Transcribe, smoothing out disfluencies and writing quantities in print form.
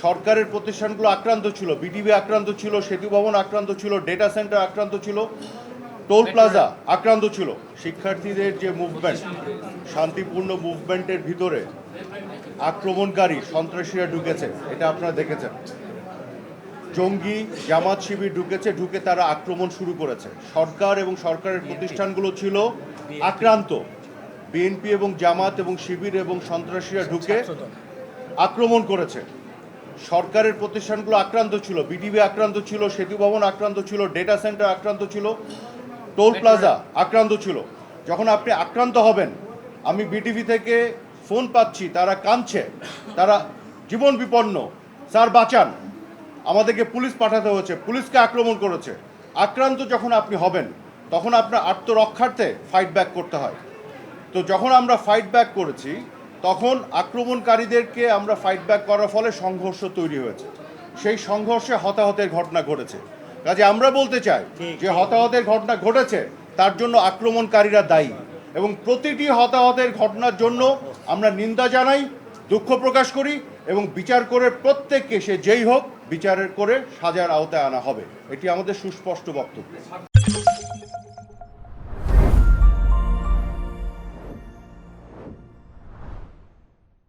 সরকারের প্রতিষ্ঠানগুলো আক্রান্ত ছিল, বিটিভি আক্রান্ত ছিল, সেতু ভবন আক্রান্ত ছিল, ডেটা সেন্টার আক্রান্ত ছিল, টোল প্লাজা আক্রান্ত ছিল। শিক্ষার্থীদের যে মুভমেন্ট, শান্তিপূর্ণ মুভমেন্টের ভিতরে আক্রমণকারী সন্ত্রাসীরা ঢুকেছে, এটা আপনারা দেখেছেন। জঙ্গি জামাত শিবির ঢুকে তারা আক্রমণ শুরু করেছে। সরকার এবং সরকারের প্রতিষ্ঠানগুলো ছিল আক্রান্ত। বিএনপি এবং জামাত এবং শিবির এবং সন্ত্রাসীরা ঢুকে আক্রমণ করেছে। সরকারের প্রতিষ্ঠানগুলো আক্রান্ত ছিল, বিটিভি আক্রান্ত ছিল, সেতু ভবন আক্রান্ত ছিল, ডেটা সেন্টার আক্রান্ত ছিল, টোল প্লাজা আক্রান্ত ছিল। যখন আপনি আক্রান্ত হবেন, আমি বিটিভি থেকে ফোন পাচ্ছি, তারা কাঁদছে, তারা জীবন বিপন্ন, স্যার বাঁচান, আমাদেরকে পুলিশ পাঠাতে হয়েছে, পুলিশকে আক্রমণ করেছে। আক্রান্ত যখন আপনি হবেন, তখন আপনার আত্মরক্ষার্থে ফাইট ব্যাক করতে হয়। তো যখন আমরা ফাইট ব্যাক করেছি, তখন আক্রমণকারীদেরকে আমরা ফাইট ব্যাক করার ফলে সংঘর্ষ তৈরি হয়েছে। সেই সংঘর্ষে হতাহতের ঘটনা ঘটেছে। কাজে আমরা বলতে চাই যে হতাহতের ঘটনা ঘটেছে, তার জন্য আক্রমণকারীরা দায়ী, এবং প্রতিটি হতাহতের ঘটনার জন্য আমরা নিন্দা জানাই, দুঃখ প্রকাশ করি, এবং বিচার করে প্রত্যেককে, সে যেই হোক, বিচারের করে সাজার আওতায় আনা হবে। এটি আমাদের সুস্পষ্ট বক্তব্য।